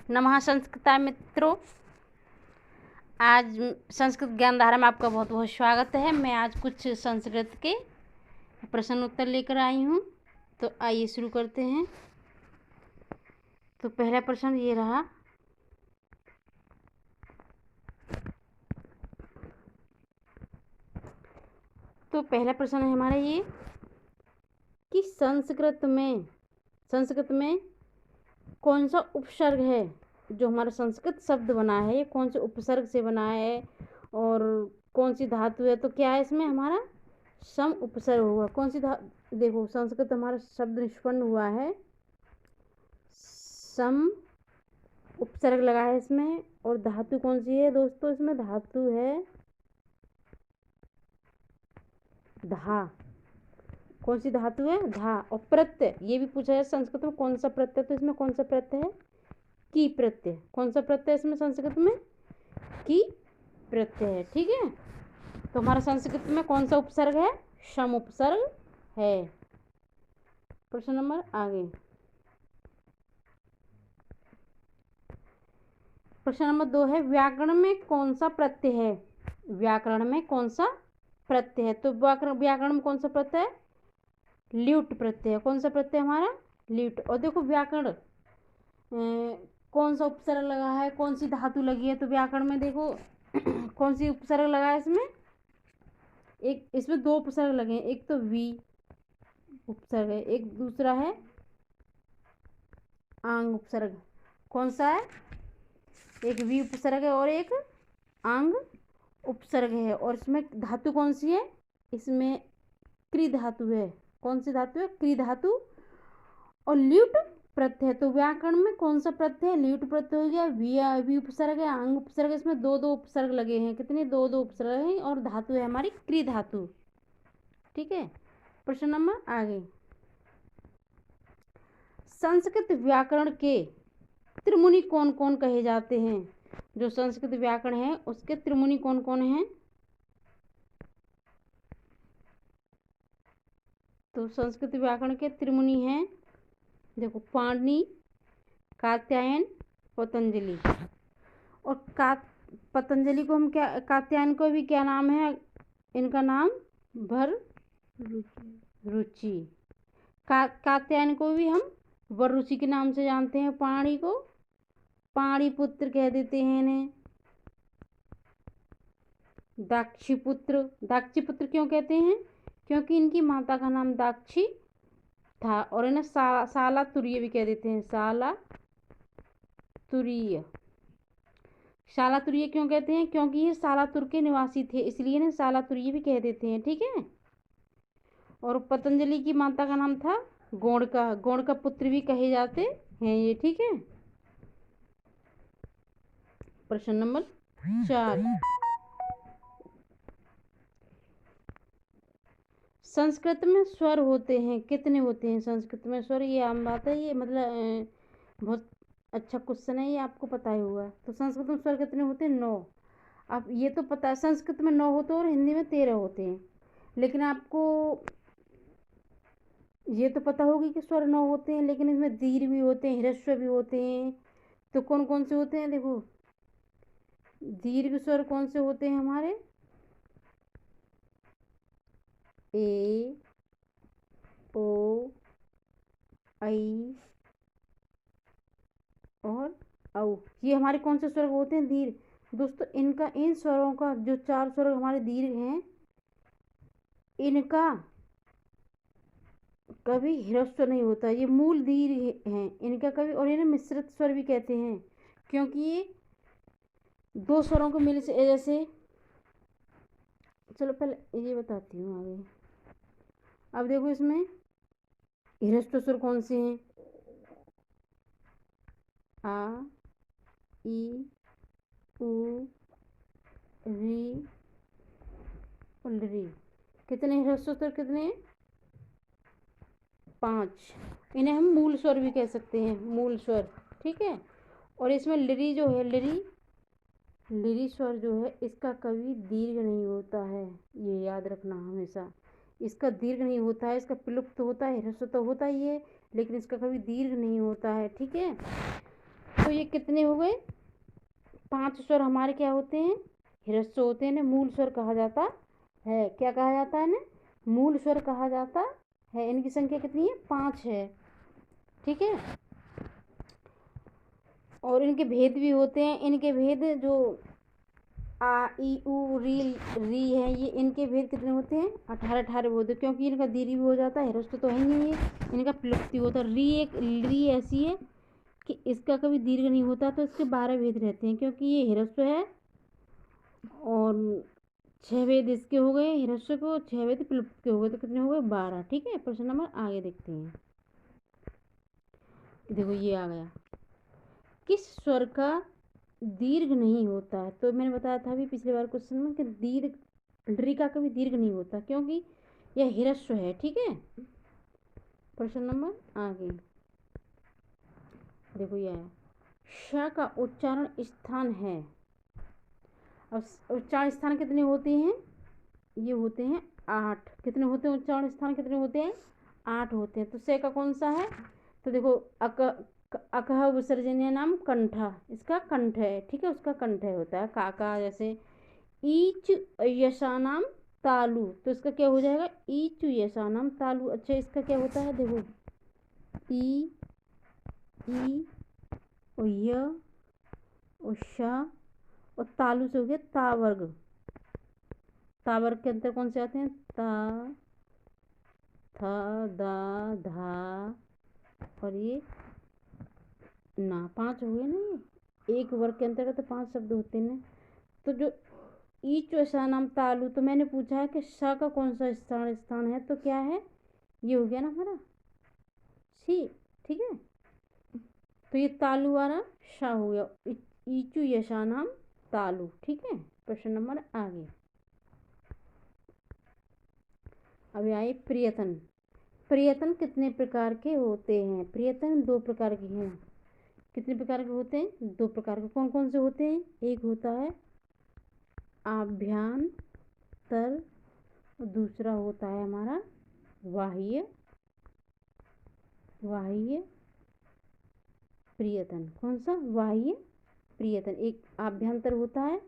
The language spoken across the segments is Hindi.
नमः संस्कृता मित्रों, आज संस्कृत ज्ञान धारा में आपका बहुत बहुत स्वागत है। मैं आज कुछ संस्कृत के प्रश्न उत्तर लेकर आई हूँ, तो आइए शुरू करते हैं। तो पहला प्रश्न ये रहा, तो पहला प्रश्न है हमारा ये कि संस्कृत में कौन सा उपसर्ग है जो हमारा संस्कृत शब्द बना है, ये कौन से उपसर्ग से बना है और कौन सी धातु है। तो क्या है इसमें हमारा सम उपसर्ग होगा। कौन सी देखो, संस्कृत हमारा शब्द निष्पन्न हुआ है, सम उपसर्ग लगा है इसमें। और धातु कौन सी है दोस्तों, इसमें धातु है धा। कौन सी धातु है, धा। और प्रत्यय ये भी पूछा है संस्कृत में कौन सा प्रत्यय, तो इसमें कौन सा प्रत्यय है, की प्रत्यय। कौन सा प्रत्यय इसमें संस्कृत में, की प्रत्यय है। ठीक है, तो हमारा संस्कृत में कौन सा उपसर्ग है, सम उपसर्ग है। प्रश्न नंबर आगे, प्रश्न नंबर 2 है, व्याकरण में कौन सा प्रत्यय है। व्याकरण में कौन सा प्रत्यय है, तो व्याकरण में कौन सा प्रत्यय है, ल्यूट प्रत्यय। कौन सा प्रत्यय हमारा, ल्यूट। और देखो व्याकरण कौन सा उपसर्ग लगा है, कौन सी धातु लगी है। तो व्याकरण में देखो कौन सी उपसर्ग लगा है इसमें, एक इसमें दो उपसर्ग लगे हैं, एक तो वी उपसर्ग है, एक दूसरा है आंग उपसर्ग। कौन सा है, एक वी उपसर्ग है और एक आंग उपसर्ग है। और इसमें धातु कौन सी है, इसमें क्री धातु है। कौन सी धातु है, क्री धातु। और ल्यूट प्रत्यय, तो व्याकरण में कौन सा प्रत्यय है, ल्यूट प्रत्यय हो गया। वी उपसर्ग है, आंग उपसर्ग है। इसमें दो दो उपसर्ग लगे हैं, कितने, दो दो उपसर्ग हैं। और धातु है हमारी क्री धातु। ठीक है, प्रश्न नंबर आगे, संस्कृत व्याकरण के त्रिमुनि कौन कौन कहे जाते हैं। जो संस्कृत व्याकरण है उसके त्रिमुनि कौन कौन हैं। तो संस्कृत व्याकरण के त्रिमुनि हैं, देखो, पाणिनि, कात्यायन, पतंजलि। और पतंजलि को हम क्या, कात्यायन को भी क्या नाम है इनका नाम, भर रुचि। कात्यायन को भी हम वरुचि के नाम से जानते हैं। पाणी को पाणिपुत्र कह देते हैं इन्हें। दाक्षीपुत्र, दाक्षीपुत्र क्यों कहते हैं, क्योंकि इनकी माता का नाम दाक्षी था। और इन्हें साला तुरीय भी कह देते हैं, साला तुरीय। साला तुरीय क्यों कहते हैं, क्योंकि ये सालातुर के निवासी थे, इसलिए इन्हें साला तुरीय भी कह देते हैं। ठीक है, और पतंजलि की माता का नाम था गोणका, गोणका पुत्र भी कहे जाते हैं ये। ठीक है, प्रश्न नंबर 4, संस्कृत में स्वर होते हैं, कितने होते हैं संस्कृत में स्वर। ये आम बात है, ये मतलब बहुत अच्छा क्वेश्चन है, ये आपको पता ही होगा। तो संस्कृत में स्वर कितने होते हैं, 9। अब ये तो पता है संस्कृत में 9 होते हैं और हिंदी में 13 होते हैं, लेकिन आपको ये तो पता होगी कि स्वर 9 होते हैं, लेकिन इसमें दीर्घ भी होते हैं, ह्रस्व भी होते हैं। तो कौन कौन से होते हैं, देखो, दीर्घ स्वर कौन से होते हैं हमारे, ए, ओ, आई और औ। ये हमारे कौन से स्वर होते हैं, दीर्घ। दोस्तों इनका, इन स्वरों का जो 4 स्वर हमारे दीर्घ हैं, इनका कभी ह्रस्व नहीं होता, ये मूल दीर्घ हैं इनका कभी। और इन्हें मिश्रित स्वर भी कहते हैं, क्योंकि ये दो स्वरों को मिले से, जैसे, चलो पहले ये बताती हूँ आगे। अब देखो इसमें ह्रस्व स्वर कौन से हैं, आ, ई, उ, री और री। कितने ह्रस्व स्वर, कितने, 5। इन्हें हम मूल स्वर भी कह सकते हैं, मूल स्वर। ठीक है, और इसमें लिरी जो है, लिरी स्वर जो है, इसका कभी दीर्घ नहीं होता है, ये याद रखना हमेशा। इसका दीर्घ नहीं होता है, इसका विलुप्त होता है, ह्रस्व तो होता ही है, लेकिन इसका कभी दीर्घ नहीं होता है। ठीक है, तो ये कितने हो गए? 5 स्वर हमारे क्या होते हैं? ह्रस्व होते हैं, इन्हें मूल स्वर कहा जाता है। क्या कहा जाता है? इन्हें मूल स्वर कहा जाता है। इनकी संख्या कितनी है? 5 है। ठीक है। और इनके भेद भी होते हैं। इनके भेद जो आ ई उ री है, ये इनके भेद कितने होते हैं? 18 होते हैं, क्योंकि इनका दीर्घ भी हो जाता है, ह्रस्व तो है ही नहीं, ये इनका प्लुप्ति होता है। री ऐसी है कि इसका कभी दीर्घ नहीं होता, तो इसके 12 भेद रहते हैं, क्योंकि ये ह्रस्व है और 6 भेद इसके हो गए ह्रस्व को, 6 भेद प्लुप्त के हो गए, तो कितने हो गए? 12। ठीक है। प्रश्न नंबर आगे देखते हैं। देखो ये आ गया, किस स्वर का दीर्घ नहीं होता है? तो मैंने बताया था अभी पिछले बार क्वेश्चन में कि दीर्घ री का कभी दीर्घ नहीं होता, क्योंकि यह ह्रस्व है। ठीक है। प्रश्न नंबर आगे देखो, यह है श का उच्चारण स्थान है। अब उच्चारण स्थान कितने होते हैं? ये होते हैं 8। कितने होते हैं उच्चारण स्थान? कितने होते हैं? 8 होते हैं। तो से का कौन सा है? तो देखो अकह विसर्जनीय नाम कंठा, इसका कंठ है। ठीक है। उसका कंठ है होता है काका। जैसे ईच यशा नाम तालु, तो इसका क्या हो जाएगा? ईच यशा नाम तालु। अच्छा, इसका क्या होता है? देखो ई और य और शा और तालु से हो गया ता वर्ग। ता वर्ग के अंदर कौन से आते हैं? ता, था, दा, धा और ये ना। 5 हो गए ना। ये एक वर्ग के अंतर्गत 5 शब्द होते हैं। तो जो ईच ऐसा नाम तालु, तो मैंने पूछा है कि श का कौन सा स्थान है, तो क्या है? ये हो गया ना हमारा सी। ठीक है। तो ये तालु वाला श हो गया। ईचु यशा नाम तालु। ठीक है। प्रश्न नंबर आगे अभी आए प्रियतन। प्रियतन कितने प्रकार के होते हैं? प्रियतन 2 प्रकार के हैं। कितने प्रकार के होते हैं? 2 प्रकार के। कौन कौन से होते हैं? एक होता है आभ्यंतर और दूसरा होता है हमारा बाह्य प्रियतन। कौन सा? बाह्य प्रियतन। एक आभ्यंतर होता है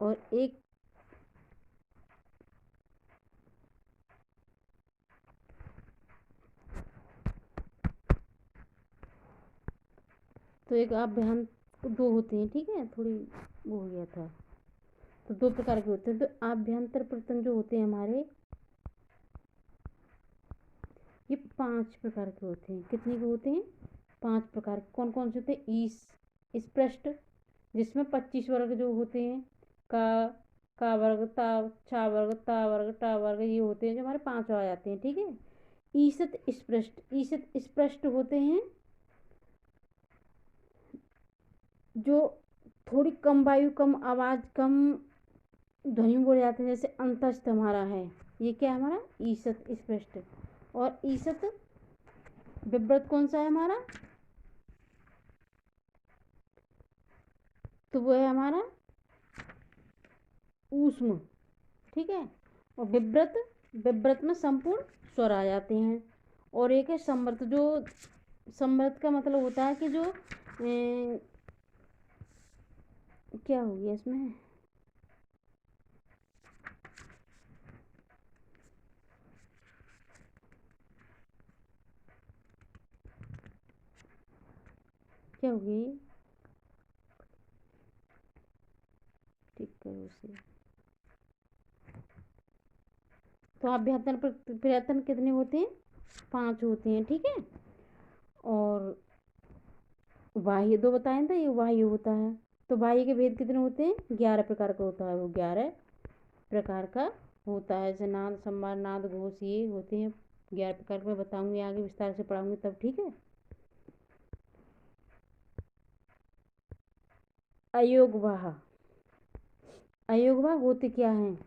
और एक तो एक आभ्यंतर 2 होते हैं। ठीक है। थोड़ी वो हो गया था। तो 2 प्रकार के होते हैं। तो आभ्यंतर प्रियतन जो होते हैं हमारे, ये 5 प्रकार के होते हैं। कितने के होते हैं? 5 प्रकार के। कौन कौन से होते हैं? ईस स्पष्ट, जिसमें 25 वर्ग जो होते हैं, का वर्ग, ता, छा वर्ग, ता वर्ग, टा वर्ग, ये होते हैं जो हमारे 5 आ जाते हैं। ठीक है। ईसत स्पष्ट होते हैं जो थोड़ी कम वायु, कम आवाज, कम ध्वनि बोले जाते हैं। जैसे अंतस्थ हमारा है, ये क्या है हमारा? ईसत स्पष्ट। और ईसत विव्रत कौन सा है हमारा? तो वो है हमारा ऊष्म। ठीक है। और विव्रत में संपूर्ण स्वर आ जाते हैं। और एक है संवर्त। जो संवर्त का मतलब होता है कि जो क्या हो गया इसमें? क्या हो गया? ठीक करो उसे। तो अभ्यंतर प्रयत्न कितने होते हैं? 5 होते हैं। ठीक है। और बाह्य 2 बताए था, ये बाह्य होता है। तो बाह्य के भेद कितने होते हैं? 11 प्रकार का होता है। वो 11 प्रकार का होता है। जैसे नाद, संवार, नाद, घोष, ये होते हैं 11 प्रकार के। बताऊंगी आगे विस्तार से पढ़ाऊंगी तब। ठीक है। अयोगवाह। अयोगवाह होते क्या हैं?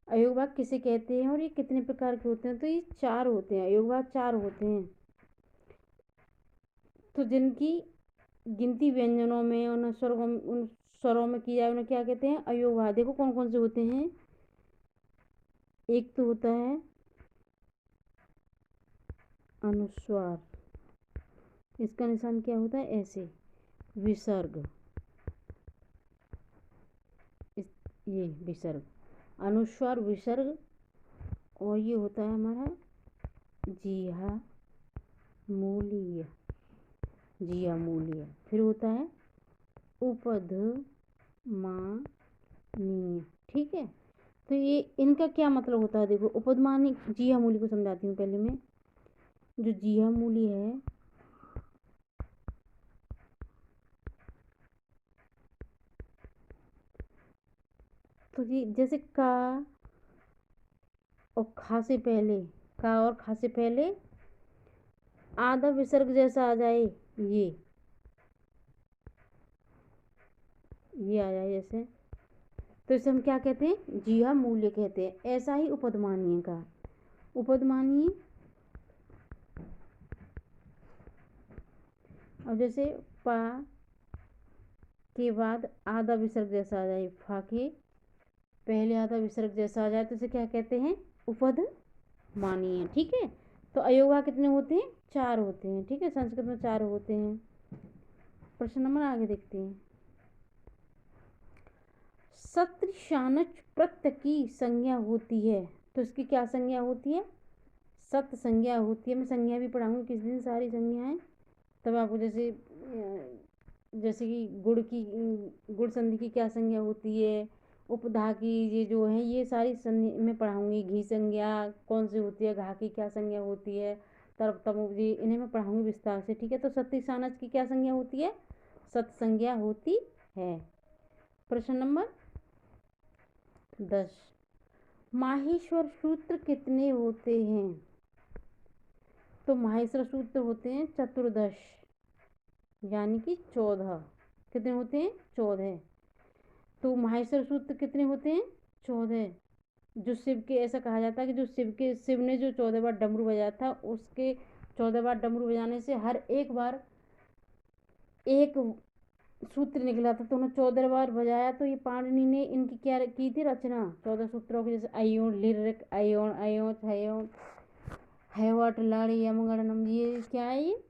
अयोगवाह किसे कहते हैं और ये कितने प्रकार के होते हैं? तो ये 4 होते हैं। अयोगवाह 4 होते हैं। तो जिनकी गिनती व्यंजनों में उन स्वरों में की जाए, उन्हें क्या कहते हैं? अयोगवाह। देखो कौन कौन से होते हैं। एक तो होता है अनुस्वार, इसका निशान क्या होता है, ऐसे विसर्ग, ये विसर्ग, अनुस्वार विसर्ग, और ये होता है हमारा जिह्वा मूलीय, जिह्वा मूलीय। फिर होता है उपध्मानीय। ठीक है, तो ये इनका क्या मतलब होता है, देखो उपध्मानी, जिह्वा मूली को समझाती हूँ पहले मैं। जो जिह्वा मूली है तो ये जैसे का और खा से पहले, का और खा से पहले आधा विसर्ग जैसा आ जाए, ये आ जाए जैसे, तो इसे हम क्या कहते हैं, जिह्वा मूल्य कहते हैं। ऐसा ही उपध्मानीय का, उपध्मानीय और जैसे पा के बाद आधा विसर्ग जैसा आ जाए, फा के पहले आधा विसर्ग जैसा आ जाए, तो इसे क्या कहते हैं, उपध्मानीय। ठीक है, तो अयोगा कितने होते हैं, 4 होते हैं। ठीक है, संस्कृत में 4 होते हैं। प्रश्न नंबर आगे देखते हैं। सत्र शानच प्रत्यय की संज्ञा होती है, तो इसकी क्या संज्ञा होती है, सत संज्ञा होती है। मैं संज्ञा भी पढ़ाऊंगी किस दिन, सारी संज्ञाएं, तब आपको जैसे कि गुड़ संधि की क्या संज्ञा होती है, उपधा की, ये जो है ये सारी संधि मैं पढ़ाऊंगी। घी संज्ञा कौन सी होती है, घा की क्या संज्ञा होती है, तब जी इन्हें मैं पढ़ाऊंगी विस्तार से। ठीक है, तो सत्य सानच की क्या संज्ञा होती है, सत संज्ञा होती है। प्रश्न नंबर 10, माहेश्वर सूत्र कितने होते हैं, तो माहेश्वर सूत्र होते हैं 14, यानी कि 14। कितने होते हैं, 14। तो माहेश्वर सूत्र कितने होते हैं, 14। जो शिव के, ऐसा कहा जाता है कि जो शिव ने जो 14 बार डमरू बजाया था, उसके 14 बार डमरू बजाने से हर एक बार एक सूत्र निकला था, तो उन्होंने 14 बार बजाया। तो ये पाणिनि ने इनकी क्या की थी रचना, 14 सूत्रों की, जैसे अयोन लिरिक, अयोन अयोच हयोन हैवट लाड़ी यमगणनम, ये क्या है ये,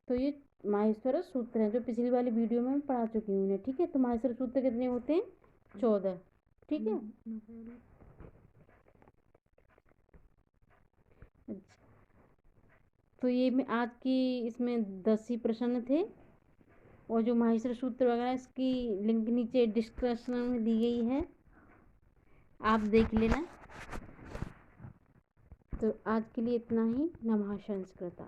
तो ये माहेश्वर सूत्र हैं, जो पिछली वाली वीडियो में मैं पढ़ा चुकी हूँ। ठीक है, तो माहेश्वर सूत्र कितने होते हैं, 14। ठीक है, तो ये में आज की इसमें 10 ही प्रश्न थे, और जो माहेश्वर सूत्र वगैरह इसकी लिंक नीचे डिस्क्रिप्शन में दी गई है, आप देख लेना। तो आज के लिए इतना ही। नमः संस्कृत।